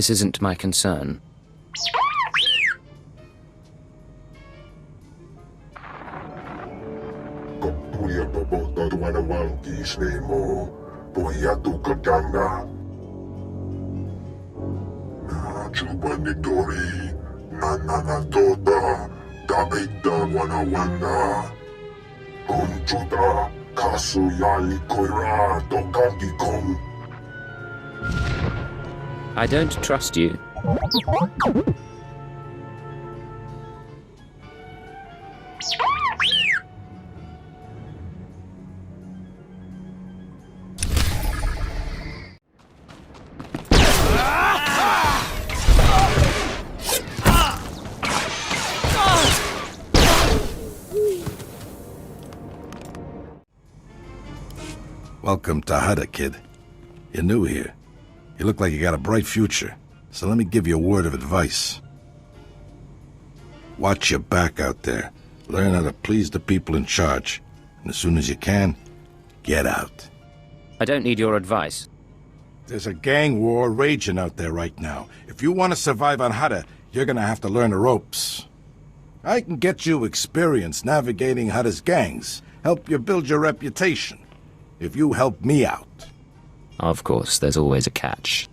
This isn't my concern. I don't trust you. Welcome to Hutta, kid. You're new here. You look like you got a bright future, so let me give you a word of advice. Watch your back out there. Learn how to please the people in charge. And as soon as you can, get out. I don't need your advice. There's a gang war raging out there right now. If you want to survive on Hutta, you're gonna have to learn the ropes. I can get you experience navigating Hutta's gangs, help you build your reputation. If you help me out. Of course, there's always a catch.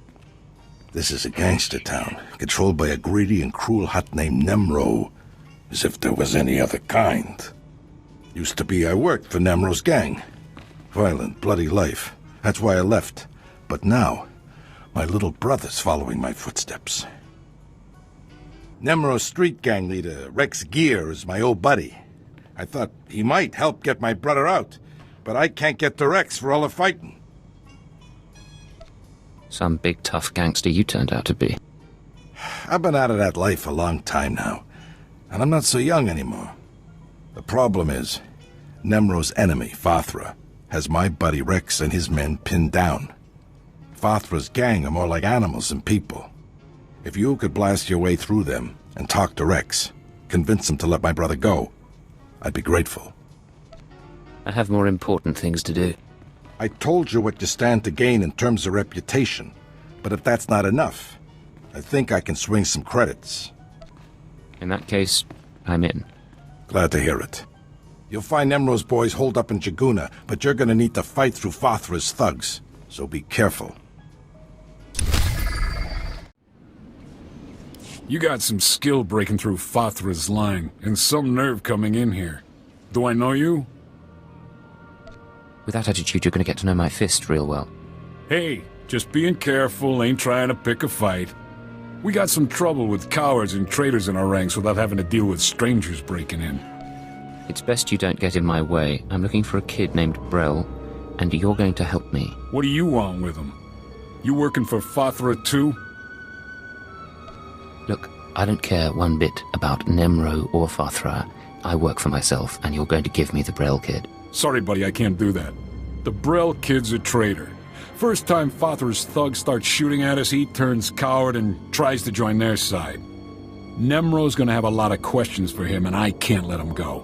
This is a gangster town, controlled by a greedy and cruel Hutt named Nemro. As if there was any other kind. Used to be I worked for Nemro's gang. Violent, bloody life. That's why I left. But now, my little brother's following my footsteps. Nemro's street gang leader, Rex Gear, is my old buddy. I thought he might help get my brother out. But I can't get to Rex for all the fighting. Some big tough gangster you turned out to be. I've been out of that life a long time now, and I'm not so young anymore. The problem is, Nemro's enemy, Fathra, has my buddy Rex and his men pinned down. Fathra's gang are more like animals than people. If you could blast your way through them and talk to Rex, convince him to let my brother go, I'd be grateful. I have more important things to do. I told you what you stand to gain in terms of reputation, but if that's not enough, I think I can swing some credits. In that case, I'm in. Glad to hear it. You'll find Nemro's boys holed up in Jaguna, but you're gonna need to fight through Fathra's thugs, so be careful. You got some skill breaking through Fathra's line, and some nerve coming in here. Do I know you? With that attitude, you're going to get to know my fist real well. Hey, just being careful, ain't trying to pick a fight. We got some trouble with cowards and traitors in our ranks without having to deal with strangers breaking in. It's best you don't get in my way. I'm looking for a kid named Brel, and you're going to help me. What do you want with him? You working for Fathra too? Look, I don't care one bit about Nemro or Fathra. I work for myself, and you're going to give me the Brel kid. Sorry, buddy, I can't do that. The Brel kid's a traitor. First time Fathra's thugs start shooting at us, he turns coward and tries to join their side. Nemro's gonna have a lot of questions for him, and I can't let him go.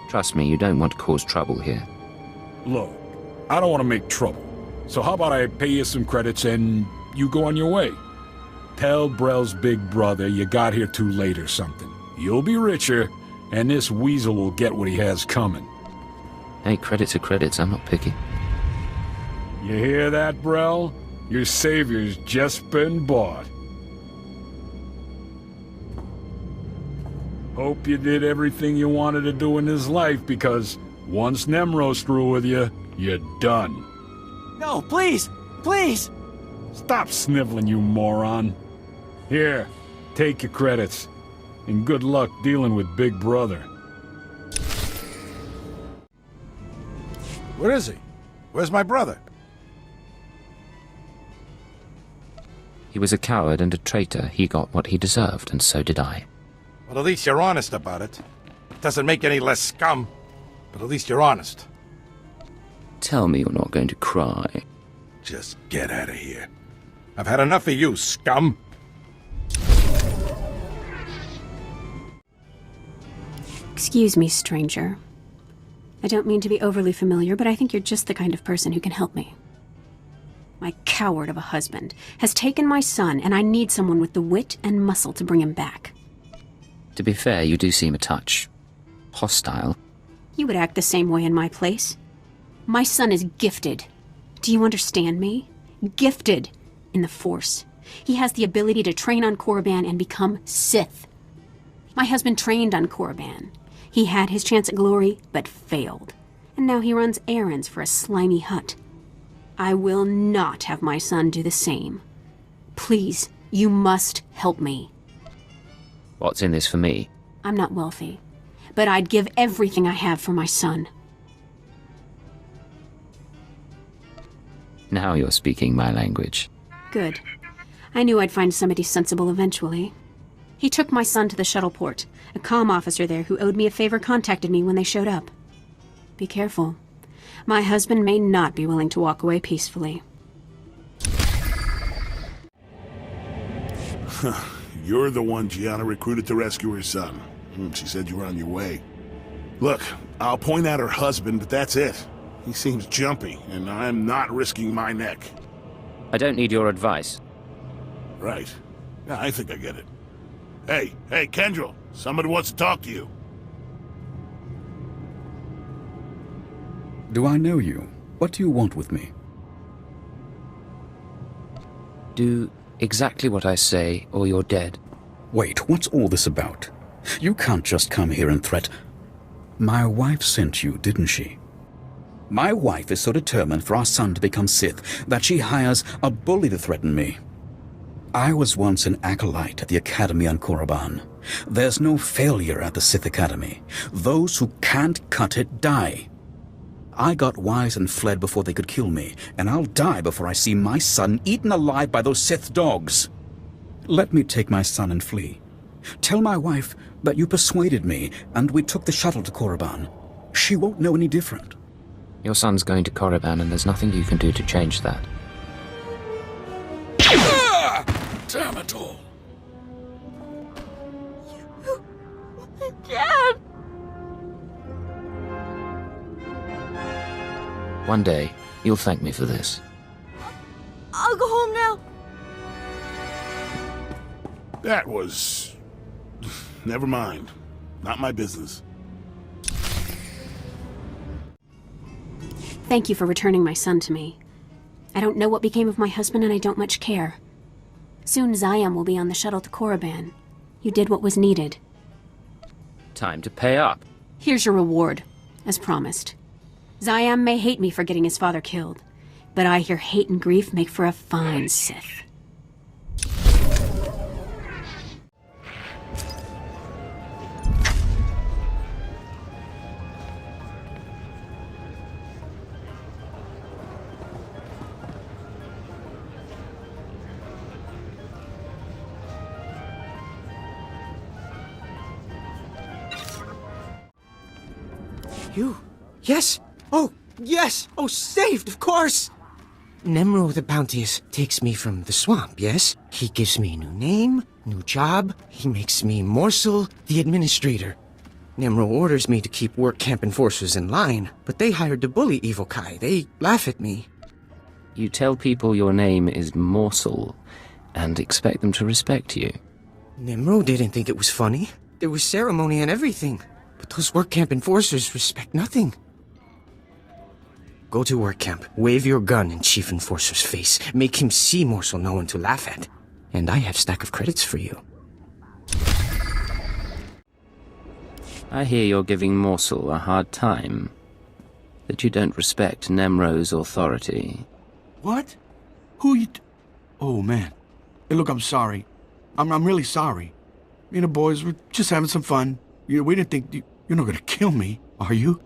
Trust me, you don't want to cause trouble here. Look, I don't want to make trouble. So how about I pay you some credits and you go on your way? Tell Brel's big brother you got here too late or something. You'll be richer, and this weasel will get what he has coming. Hey, credits are credits, I'm not picky. You hear that, Brel? Your savior's just been bought. Hope you did everything you wanted to do in this life, because once Nemro's through with you, you're done. No, please! Please! Stop sniveling, you moron. Here, take your credits. And good luck dealing with Big Brother. Where is he? Where's my brother? He was a coward and a traitor. He got what he deserved, and so did I. Well, at least you're honest about it. It doesn't make any less scum, but at least you're honest. Tell me you're not going to cry. Just get out of here. I've had enough of you, scum! Excuse me, stranger. I don't mean to be overly familiar, but I think you're just the kind of person who can help me. my coward of a husband, has taken my son, and I need someone with the wit and muscle to bring him back. To be fair, you do seem a touch hostile. You would act the same way in my place. My son is gifted. Do you understand me? Gifted in the Force. He has the ability to train on Korriban and become Sith. My husband trained on Korriban. He had his chance at glory, but failed. And now he runs errands for a slimy Hutt. I will not have my son do the same. Please, you must help me. What's in this for me? I'm not wealthy, but I'd give everything I have for my son. Now you're speaking my language. Good. I knew I'd find somebody sensible eventually. He took my son to the shuttle port. A comm officer there who owed me a favor contacted me when they showed up. Be careful. My husband may not be willing to walk away peacefully. You're the one Gianna recruited to rescue her son. She said you were on your way. Look, I'll point out her husband, but that's it. He seems jumpy, and I'm not risking my neck. I don't need your advice. Right. Yeah, I think I get it. Hey, Kendrell, somebody wants to talk to you. Do I know you? What do you want with me? Do exactly what I say, or you're dead. Wait, what's all this about? You can't just come here and threat. My wife sent you, didn't she? My wife is so determined for our son to become Sith that she hires a bully to threaten me. I was once an acolyte at the Academy on Korriban. There's no failure at the Sith Academy. Those who can't cut it die. I got wise and fled before they could kill me, and I'll die before I see my son eaten alive by those Sith dogs. Let me take my son and flee. Tell my wife that you persuaded me, and we took the shuttle to Korriban. She won't know any different. Your son's going to Korriban, and there's nothing you can do to change that. Damn it all. Dad! One day, you'll thank me for this. I'll go home now. That was... Never mind. Not my business. Thank you for returning my son to me. I don't know what became of my husband, and I don't much care. Soon Zayam will be on the shuttle to Korriban. You did what was needed. Time to pay up. Here's your reward, as promised. Zayam may hate me for getting his father killed, but I hear hate and grief make for a fine Sith. You? Yes! Oh, yes! Oh, saved, of course! Nemro the Bounteous takes me from the swamp, yes? He gives me a new name, new job. He makes me Morsel, the administrator. Nemro orders me to keep work camp enforcers in line, but they hired to bully Evokai. They laugh at me. You tell people your name is Morsel, and expect them to respect you. Nemro didn't think it was funny. There was ceremony and everything. But those work camp enforcers respect nothing. Go to work camp, wave your gun in Chief Enforcer's face, make him see Morsel no one to laugh at. And I have stack of credits for you. I hear you're giving Morsel a hard time. That you don't respect Nemro's authority. What? Who you... Oh, man. Hey, look, I'm sorry. I'm really sorry. Me and the boys were just having some fun. We didn't think... You're not gonna kill me, are you?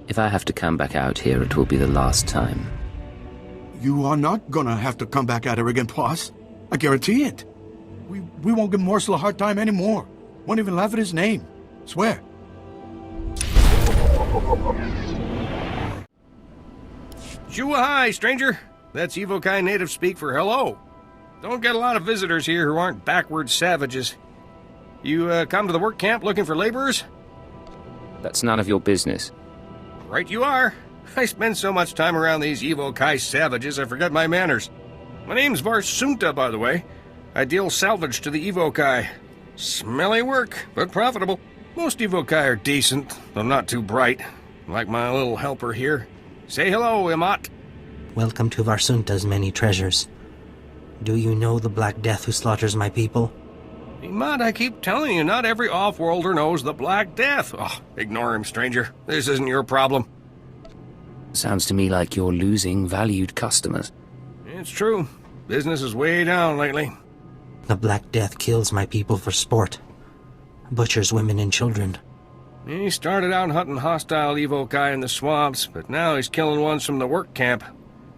If I have to come back out here, it will be the last time. You are not gonna have to come back at her again, boss. I guarantee it. We won't give Morsel a hard time anymore. Won't even laugh at his name. Swear. Shua-hai, stranger. That's Evokai native speak for hello. Don't get a lot of visitors here who aren't backward savages. You come to the work camp looking for laborers? That's none of your business. Right you are. I spend so much time around these Evo-Kai savages I forget my manners. My name's Varsunta, by the way. I deal salvage to the Evo-Kai. Smelly work, but profitable. Most Evo-Kai are decent, though not too bright. Like my little helper here. Say hello, Imat. Welcome to Varsunta's many treasures. Do you know the Black Death who slaughters my people? Imat, I keep telling you, not every off-worlder knows the Black Death. Oh, ignore him, stranger. This isn't your problem. Sounds to me like you're losing valued customers. It's true. Business is way down lately. The Black Death kills my people for sport. Butchers women and children. He started out hunting hostile Evo-Kai in the swamps, but now he's killing ones from the work camp.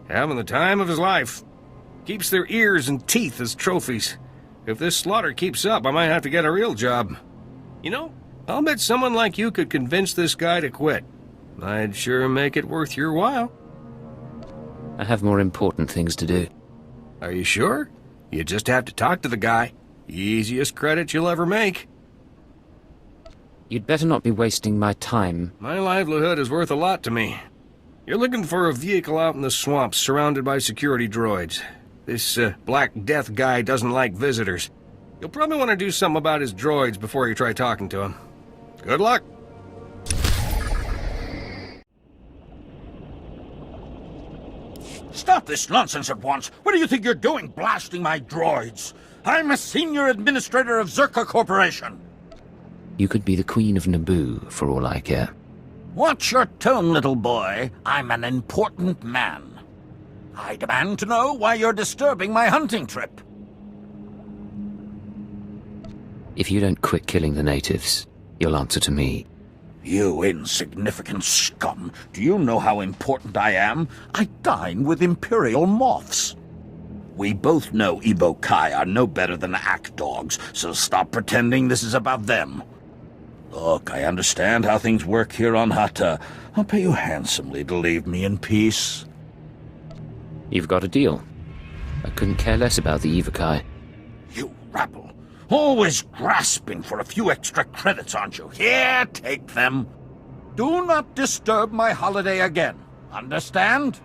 Having the time of his life. Keeps their ears and teeth as trophies. If this slaughter keeps up, I might have to get a real job. You know, I'll bet someone like you could convince this guy to quit. I'd sure make it worth your while. I have more important things to do. Are you sure? You just have to talk to the guy. Easiest credit you'll ever make. You'd better not be wasting my time. My livelihood is worth a lot to me. You're looking for a vehicle out in the swamps surrounded by security droids. This Black Death guy doesn't like visitors. You'll probably want to do something about his droids before you try talking to him. Good luck. Stop this nonsense at once. What do you think you're doing, blasting my droids? I'm a senior administrator of Zerka Corporation. You could be the Queen of Naboo, for all I care. Watch your tone, little boy. I'm an important man. I demand to know why you're disturbing my hunting trip. If you don't quit killing the natives, you'll answer to me. You insignificant scum. Do you know how important I am? I dine with Imperial moths. We both know Evo-Kai are no better than act dogs, so stop pretending this is about them. Look, I understand how things work here on Hutta. I'll pay you handsomely to leave me in peace. You've got a deal. I couldn't care less about the Evo-Kai. You rabble. Always grasping for a few extra credits, aren't you? Here, take them. Do not disturb my holiday again. Understand?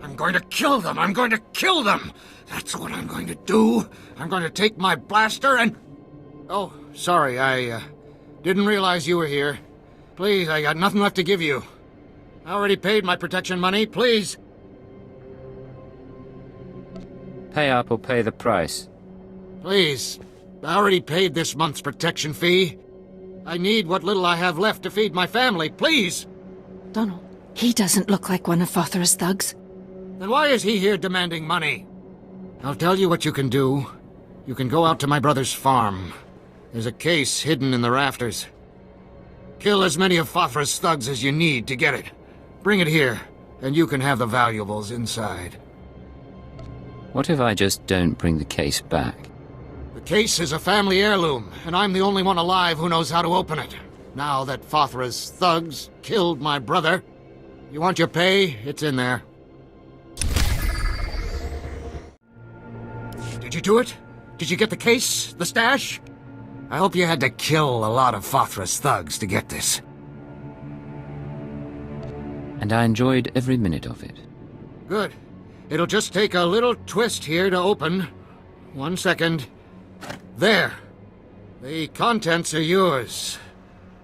I'm going to kill them! I'm going to kill them! That's what I'm going to do. I'm going to take my blaster and... Oh, sorry, I didn't realize you were here. Please, I got nothing left to give you. I already paid my protection money, please. Pay up or pay the price. Please. I already paid this month's protection fee. I need what little I have left to feed my family, please. Donald, he doesn't look like one of Father's thugs. Then why is he here demanding money? I'll tell you what you can do. You can go out to my brother's farm. There's a case hidden in the rafters. Kill as many of Fathra's thugs as you need to get it. Bring it here, and you can have the valuables inside. What if I just don't bring the case back? The case is a family heirloom, and I'm the only one alive who knows how to open it. Now that Fathra's thugs killed my brother, you want your pay? It's in there. Did you do it? Did you get the case? The stash? I hope you had to kill a lot of Fathra's thugs to get this. And I enjoyed every minute of it. Good. It'll just take a little twist here to open. 1 second. There. The contents are yours.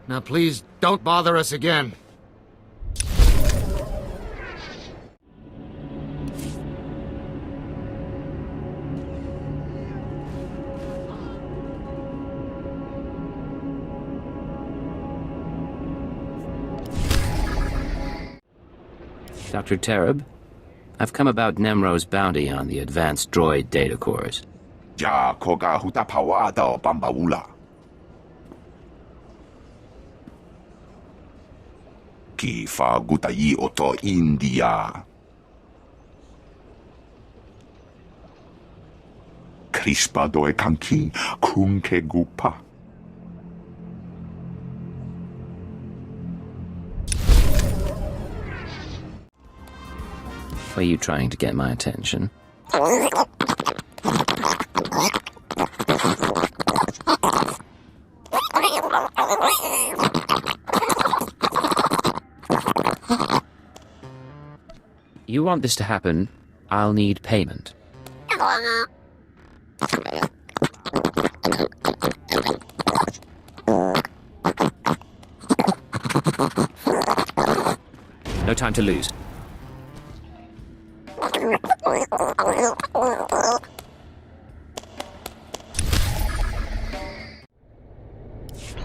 Now please don't bother us again. Dr. Tereb, I've come about Nemro's bounty on the advanced droid data cores. Ja koga Hutta pawada bambaula. Ki fa gutai oto India. Crispa doe kanki kunke gupa. Were you trying to get my attention? You want this to happen, I'll need payment. No time to lose.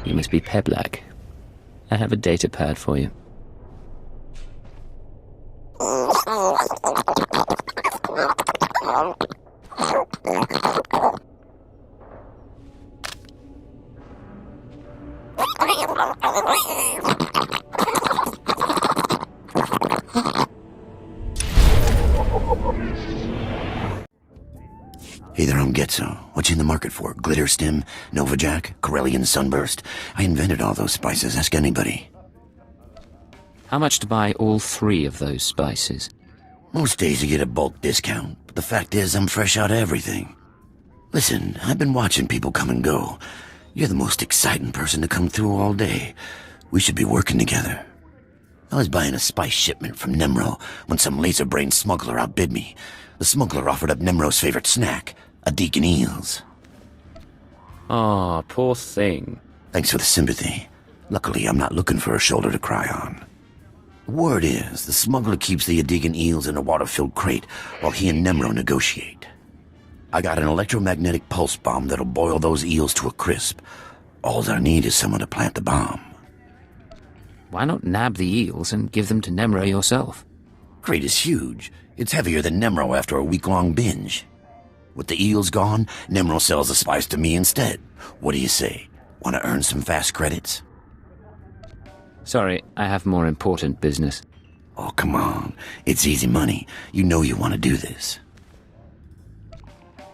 You must be Peblak. I have a data pad for you. Hey there, I'm Getzo. What you in the market for? Glitter Stem, Nova Jack, Corellian Sunburst? I invented all those spices, ask anybody. How much to buy all 3 of those spices? Most days you get a bulk discount, but the fact is I'm fresh out of everything. Listen, I've been watching people come and go. You're the most exciting person to come through all day. We should be working together. I was buying a spice shipment from Nemro when some laser-brained smuggler outbid me. The smuggler offered up Nemro's favorite snack, a deacon eels. Ah, poor thing. Thanks for the sympathy. Luckily, I'm not looking for a shoulder to cry on. Word is, the smuggler keeps the Adegan eels in a water-filled crate while he and Nemro negotiate. I got an electromagnetic pulse bomb that'll boil those eels to a crisp. All I need is someone to plant the bomb. Why not nab the eels and give them to Nemro yourself? Crate is huge. It's heavier than Nemro after a week-long binge. With the eels gone, Nemro sells the spice to me instead. What do you say? Want to earn some fast credits? Sorry, I have more important business. Oh, come on. It's easy money. You know you want to do this.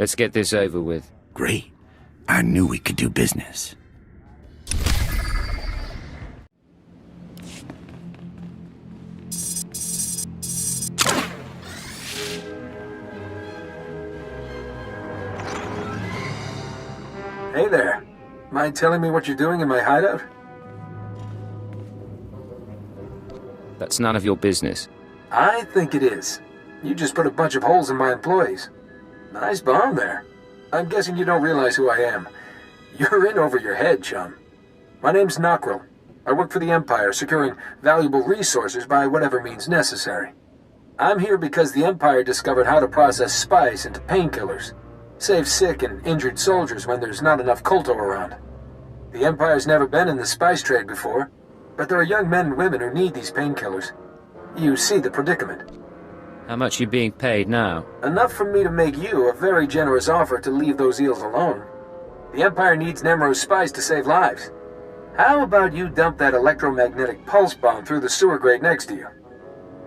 Let's get this over with. Great. I knew we could do business. Hey there. Mind telling me what you're doing in my hideout? That's none of your business. I think it is. You just put a bunch of holes in my employees. Nice bomb there. I'm guessing you don't realize who I am. You're in over your head, chum. My name's Nockrel. I work for the Empire, securing valuable resources by whatever means necessary. I'm here because the Empire discovered how to process spice into painkillers. Save sick and injured soldiers when there's not enough Kolto around. The Empire's never been in the spice trade before, but there are young men and women who need these painkillers. You see the predicament. How much are you being paid now? Enough for me to make you a very generous offer to leave those eels alone. The Empire needs Nemro's spice to save lives. How about you dump that electromagnetic pulse bomb through the sewer grate next to you?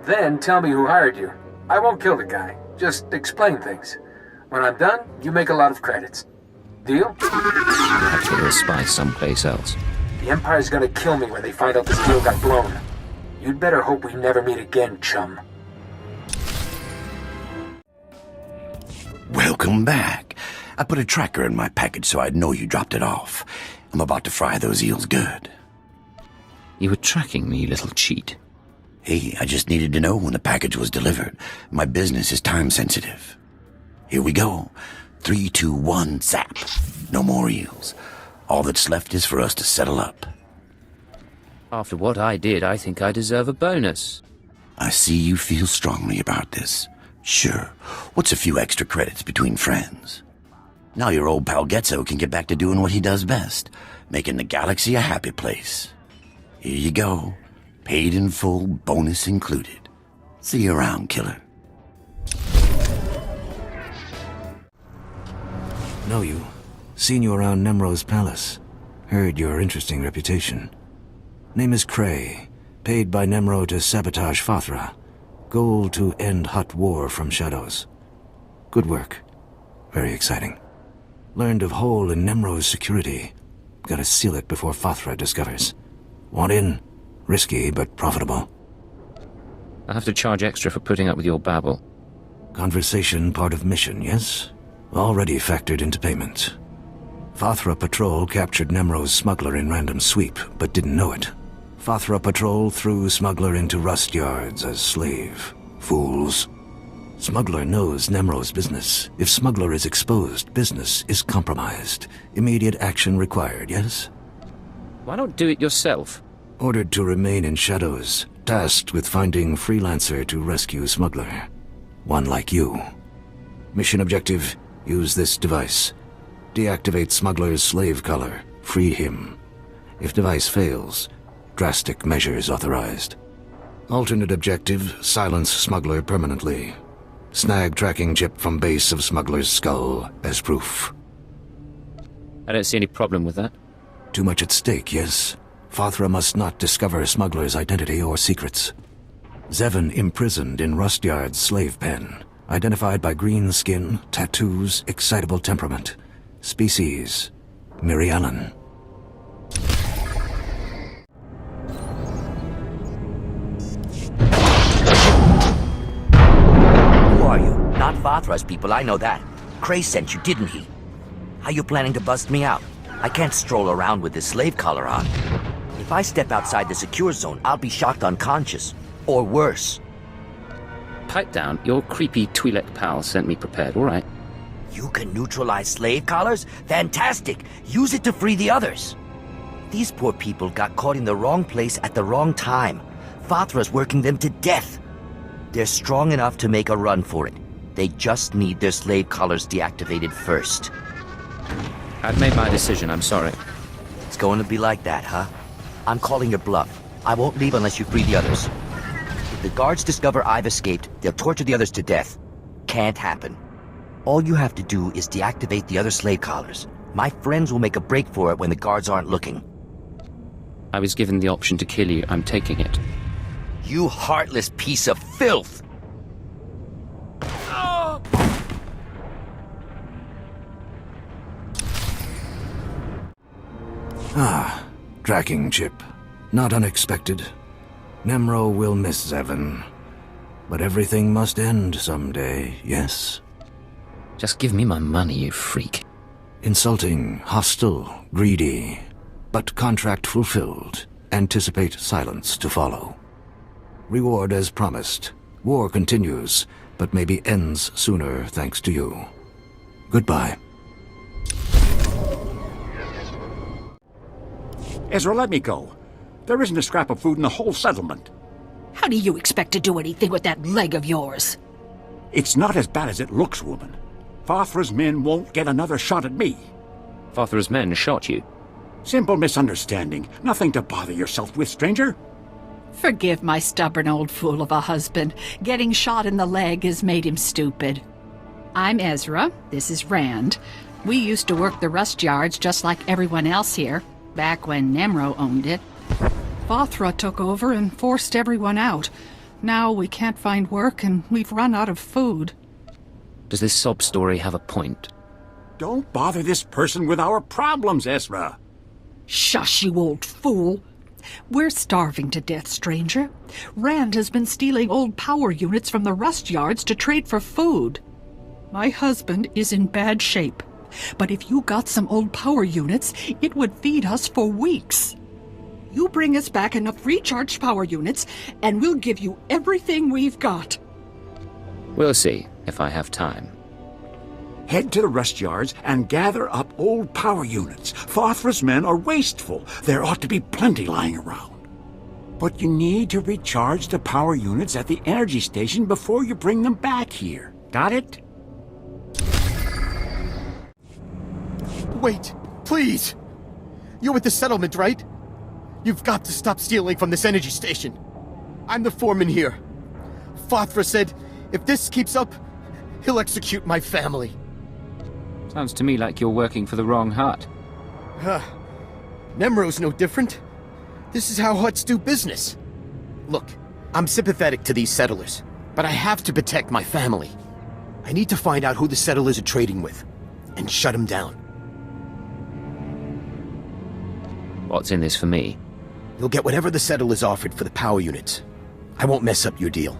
Then tell me who hired you. I won't kill the guy, just explain things. When I'm done, you make a lot of credits. Deal? I have to get a spice someplace else. The Empire's gonna kill me when they find out this deal got blown. You'd better hope we never meet again, chum. Welcome back. I put a tracker in my package so I'd know you dropped it off. I'm about to fry those eels good. You were tracking me, you little cheat. Hey, I just needed to know when the package was delivered. My business is time sensitive. Here we go. 3, 2, 1, zap. No more eels. All that's left is for us to settle up. After what I did, I think I deserve a bonus. I see you feel strongly about this. Sure. What's a few extra credits between friends? Now your old pal Getzo can get back to doing what he does best, making the galaxy a happy place. Here you go. Paid in full, bonus included. See you around, killer. Know you. Seen you around Nemro's palace. Heard your interesting reputation. Name is Cray. Paid by Nemro to sabotage Fathra. Goal to end Hutt war from shadows. Good work. Very exciting. Learned of hole in Nemro's security. Gotta seal it before Fathra discovers. Want in? Risky, but profitable. I'll have to charge extra for putting up with your babble. Conversation part of mission, yes? Already factored into payment. Fathra Patrol captured Nemro's smuggler in random sweep, but didn't know it. Fathra Patrol threw smuggler into rust yards as slave. Fools. Smuggler knows Nemro's business. If Smuggler is exposed, business is compromised. Immediate action required, yes? Why not do it yourself? Ordered to remain in shadows, tasked with finding freelancer to rescue Smuggler. One like you. Mission objective, use this device. Deactivate Smuggler's slave collar. Free him. If device fails, drastic measures authorized. Alternate objective, silence Smuggler permanently. Snag tracking chip from base of Smuggler's skull as proof. I don't see any problem with that. Too much at stake, yes? Fathra must not discover Smuggler's identity or secrets. Zevon imprisoned in Rustyard's slave pen. Identified by green skin, tattoos, excitable temperament. Species, Mirialan. Who are you? Not Fathra's people, I know that. Cray sent you, didn't he? How you planning to bust me out? I can't stroll around with this slave collar on. If I step outside the secure zone, I'll be shocked unconscious. Or worse. Pipe down. Your creepy Twi'lek pal sent me prepared, all right? You can neutralize slave collars? Fantastic! Use it to free the others. These poor people got caught in the wrong place at the wrong time. Fathra's working them to death. They're strong enough to make a run for it. They just need their slave collars deactivated first. I've made my decision, I'm sorry. It's going to be like that, huh? I'm calling your bluff. I won't leave unless you free the others. If the guards discover I've escaped, they'll torture the others to death. Can't happen. All you have to do is deactivate the other slave collars. My friends will make a break for it when the guards aren't looking. I was given the option to kill you. I'm taking it. You heartless piece of filth! Ah, tracking chip. Not unexpected. Nemro will miss Zevon. But everything must end someday, yes? Just give me my money, you freak. Insulting, hostile, greedy. But contract fulfilled. Anticipate silence to follow. Reward as promised. War continues, but maybe ends sooner thanks to you. Goodbye. Ezra, let me go. There isn't a scrap of food in the whole settlement. How do you expect to do anything with that leg of yours? It's not as bad as it looks, woman. Fathra's men won't get another shot at me. Fathra's men shot you? Simple misunderstanding. Nothing to bother yourself with, stranger. Forgive my stubborn old fool of a husband. Getting shot in the leg has made him stupid. I'm Ezra. This is Rand. We used to work the rust yards just like everyone else here, back when Nemro owned it. Fathra took over and forced everyone out. Now we can't find work and we've run out of food. Does this sob story have a point? Don't bother this person with our problems, Ezra. Shush, you old fool. We're starving to death, stranger. Rand has been stealing old power units from the rust yards to trade for food. My husband is in bad shape. But if you got some old power units, it would feed us for weeks. You bring us back enough recharged power units, and we'll give you everything we've got. We'll see, if I have time. Head to the rust yards and gather up old power units. Fathra's men are wasteful. There ought to be plenty lying around. But you need to recharge the power units at the energy station before you bring them back here. Got it? Wait, please! You're with the settlement, right? You've got to stop stealing from this energy station. I'm the foreman here. Fathra said, if this keeps up, he'll execute my family. Sounds to me like you're working for the wrong hut. Nemro's no different. This is how huts do business. Look, I'm sympathetic to these settlers, but I have to protect my family. I need to find out who the settlers are trading with, and shut them down. What's in this for me? You'll get whatever the settlers offered for the power units. I won't mess up your deal.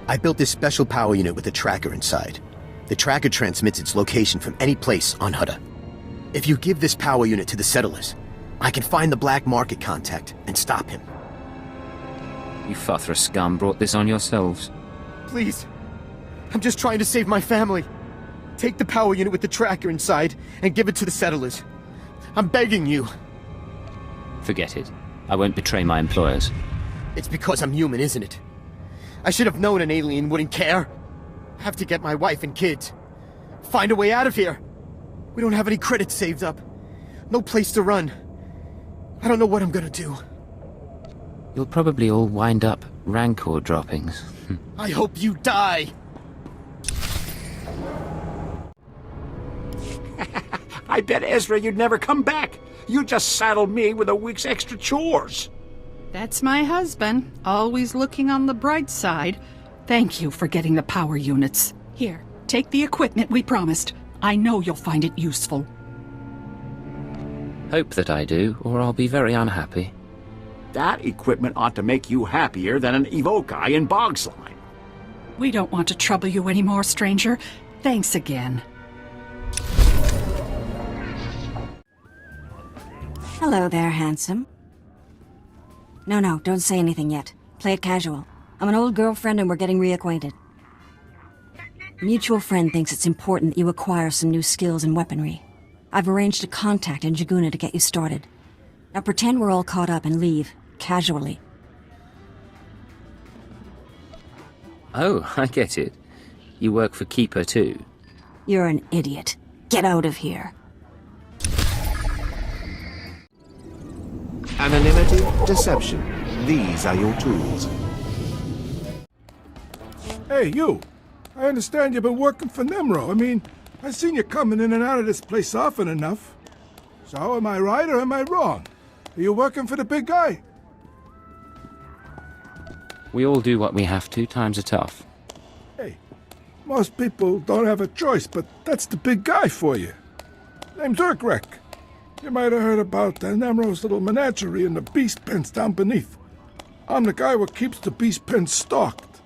I built this special power unit with a tracker inside. The tracker transmits its location from any place on Hutta. If you give this power unit to the settlers, I can find the black market contact and stop him. You Fathra scum brought this on yourselves. Please. I'm just trying to save my family. Take the power unit with the tracker inside and give it to the settlers. I'm begging you. Forget it. I won't betray my employers. It's because I'm human, isn't it? I should have known an alien wouldn't care. I have to get my wife and kids. Find a way out of here. We don't have any credits saved up. No place to run. I don't know what I'm gonna do. You'll probably all wind up Rancor droppings. I hope you die! I bet, Ezra, you'd never come back. You just saddled me with a week's extra chores. That's my husband, always looking on the bright side. Thank you for getting the power units. Here, take the equipment we promised. I know you'll find it useful. Hope that I do, or I'll be very unhappy. That equipment ought to make you happier than an Evokai in Bogslime. We don't want to trouble you anymore, stranger. Thanks again. Hello there, handsome. No, don't say anything yet. Play it casual. I'm an old girlfriend and we're getting reacquainted. A mutual friend thinks it's important that you acquire some new skills and weaponry. I've arranged a contact in Jaguna to get you started. Now pretend we're all caught up and leave, casually. Oh, I get it. You work for Keeper too. You're an idiot. Get out of here. Anonymity, deception. These are your tools. Hey, you. I understand you've been working for Nemro. I mean, I've seen you coming in and out of this place often enough. So, am I right or am I wrong? Are you working for the big guy? We all do what we have to, times are tough. Hey, most people don't have a choice, but that's the big guy for you. Name's Urkrek. You might have heard about Nemro's little menagerie in the beast pens down beneath. I'm the guy what keeps the beast pens stocked.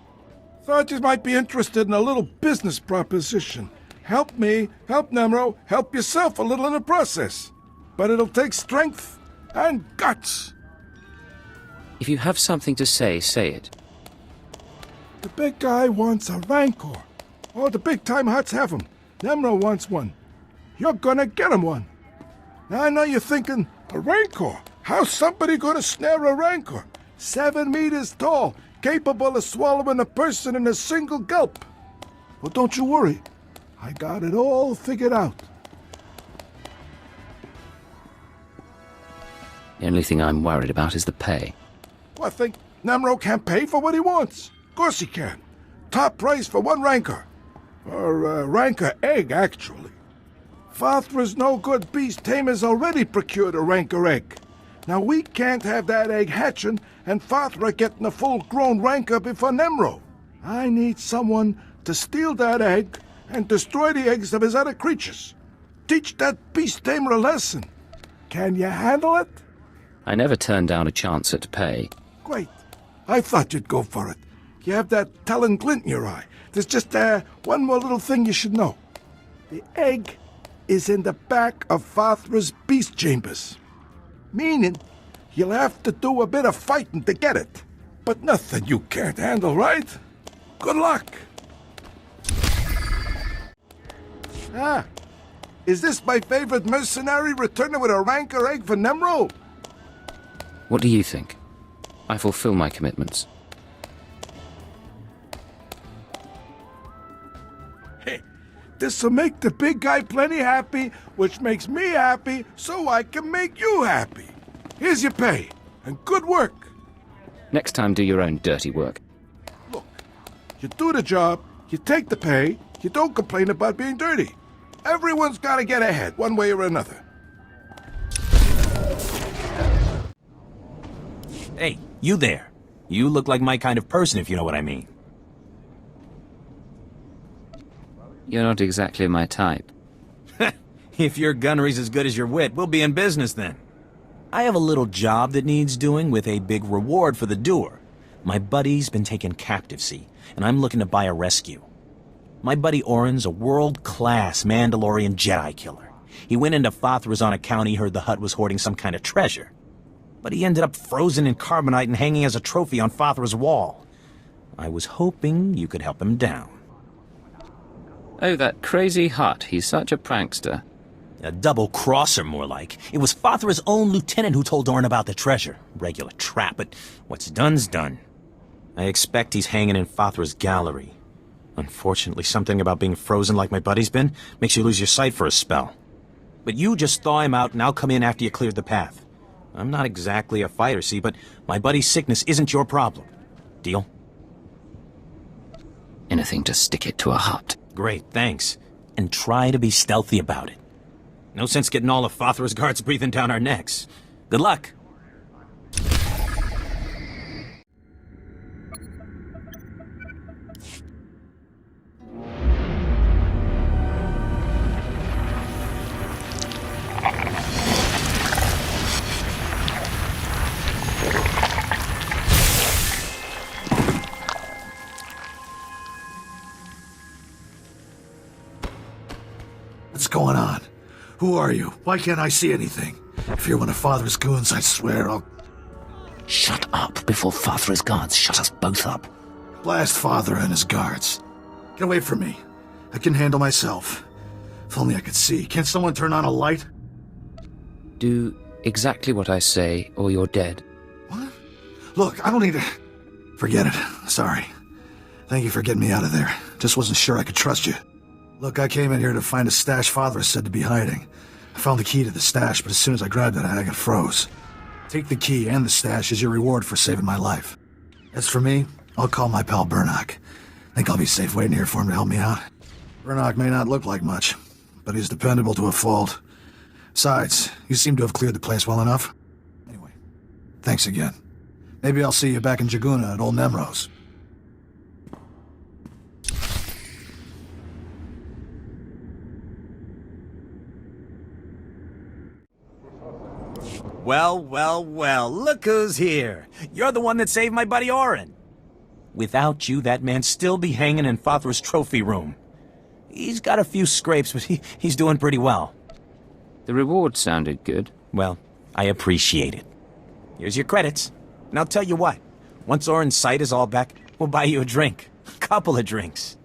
Thought you might be interested in a little business proposition. Help me, help Nemro, help yourself a little in the process. But it'll take strength and guts. If you have something to say it. The big guy wants a Rancor. All the big-time Hutts have them. Nemro wants one. You're gonna get him one. Now I know you're thinking, a Rancor? How's somebody gonna snare a Rancor? 7 meters tall, capable of swallowing a person in a single gulp. Well, don't you worry. I got it all figured out. The only thing I'm worried about is the pay. Well, I think Nemro can't pay for what he wants. Of course he can. Top price for one Rancor. Or a Rancor egg, actually. Fathra's no-good beast tamers already procured a Rancor egg. Now we can't have that egg hatching and Fathra getting a full-grown Rancor before Nemro. I need someone to steal that egg and destroy the eggs of his other creatures. Teach that beast tamer a lesson. Can you handle it? I never turn down a chance at pay. Great. I thought you'd go for it. You have that telling glint in your eye. There's just one more little thing you should know. The egg is in the back of Fathra's beast chambers. Meaning, you'll have to do a bit of fighting to get it. But nothing you can't handle, right? Good luck. Ah, is this my favorite mercenary returning with a Rancor egg for Nemro? What do you think? I fulfill my commitments. Hey, this'll make the big guy plenty happy, which makes me happy, so I can make you happy. Here's your pay, and good work. Next time, do your own dirty work. Look, you do the job, you take the pay, you don't complain about being dirty. Everyone's got to get ahead, one way or another. Hey, you there. You look like my kind of person, if you know what I mean. You're not exactly my type. If your gunnery's as good as your wit, we'll be in business then. I have a little job that needs doing with a big reward for the doer. My buddy's been taken captive, see, and I'm looking to buy a rescue. My buddy Orin's a world-class Mandalorian Jedi killer. He went into Fathra's on account he heard the Hutt was hoarding some kind of treasure. But he ended up frozen in carbonite and hanging as a trophy on Fathra's wall. I was hoping you could help him down. Oh, that crazy Hutt. He's such a prankster. A double-crosser, more like. It was Fothra's own lieutenant who told Orn about the treasure. Regular trap, but what's done's done. I expect he's hanging in Fothra's gallery. Unfortunately, something about being frozen like my buddy's been makes you lose your sight for a spell. But you just thaw him out and I'll come in after you cleared the path. I'm not exactly a fighter, see, but my buddy's sickness isn't your problem. Deal? Anything to stick it to a Hutt. Great, thanks. And try to be stealthy about it. No sense getting all of Fothra's guards breathing down our necks. Good luck. What's going on? Who are you? Why can't I see anything? If you're one of Father's goons, I swear I'll... Shut up before Fothra's guards shut us both up. Blast Father and his guards. Get away from me. I can handle myself. If only I could see. Can't someone turn on a light? Do exactly what I say, or you're dead. What? Look, I don't need to... Forget it. Sorry. Thank you for getting me out of there. Just wasn't sure I could trust you. Look, I came in here to find a stash Father said to be hiding. I found the key to the stash, but as soon as I grabbed it, I got froze. Take the key and the stash as your reward for saving my life. As for me, I'll call my pal Burnock. Think I'll be safe waiting here for him to help me out. Burnock may not look like much, but he's dependable to a fault. Besides, you seem to have cleared the place well enough. Anyway, thanks again. Maybe I'll see you back in Jaguna at Old Nemro's. Well, well, well, look who's here. You're the one that saved my buddy Orin. Without you, that man'd still be hanging in Fothra's trophy room. He's got a few scrapes, but he's doing pretty well. The reward sounded good. Well, I appreciate it. Here's your credits. And I'll tell you what, once Orin's sight is all back, we'll buy you a drink. A couple of drinks.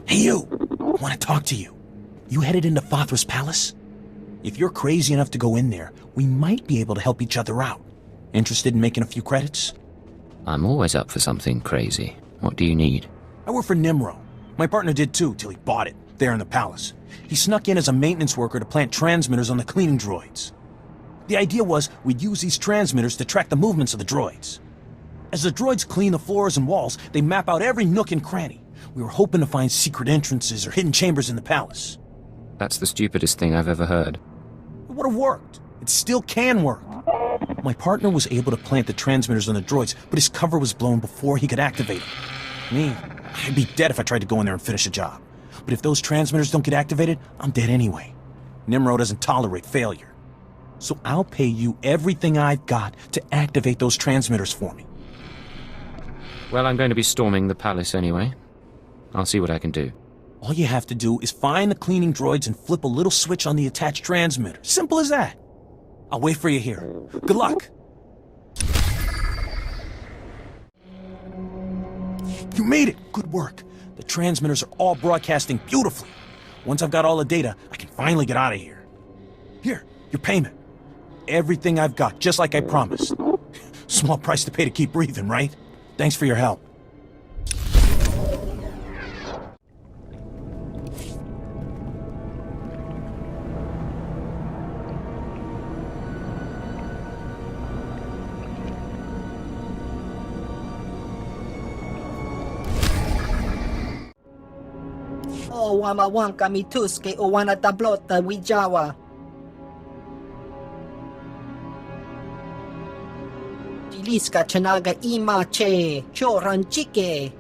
Hey, you! I want to talk to you. You headed into Fothra's palace? If you're crazy enough to go in there, we might be able to help each other out. Interested in making a few credits? I'm always up for something crazy. What do you need? I work for Nimro. My partner did too, till he bought it, there in the palace. He snuck in as a maintenance worker to plant transmitters on the cleaning droids. The idea was we'd use these transmitters to track the movements of the droids. As the droids clean the floors and walls, they map out every nook and cranny. We were hoping to find secret entrances or hidden chambers in the palace. That's the stupidest thing I've ever heard. It would have worked. It still can work. My partner was able to plant the transmitters on the droids, but his cover was blown before he could activate them. Me, I'd be dead if I tried to go in there and finish a job. But if those transmitters don't get activated, I'm dead anyway. Nimro doesn't tolerate failure. So I'll pay you everything I've got to activate those transmitters for me. Well, I'm going to be storming the palace anyway. I'll see what I can do. All you have to do is find the cleaning droids and flip a little switch on the attached transmitter. Simple as that. I'll wait for you here. Good luck. You made it. Good work. The transmitters are all broadcasting beautifully. Once I've got all the data, I can finally get out of here. Here, your payment. Everything I've got, just like I promised. Small price to pay to keep breathing, right? Thanks for your help. O wamawang kami tuske o wana tablota wijawa. Chiliska chanaga ima che choran chike.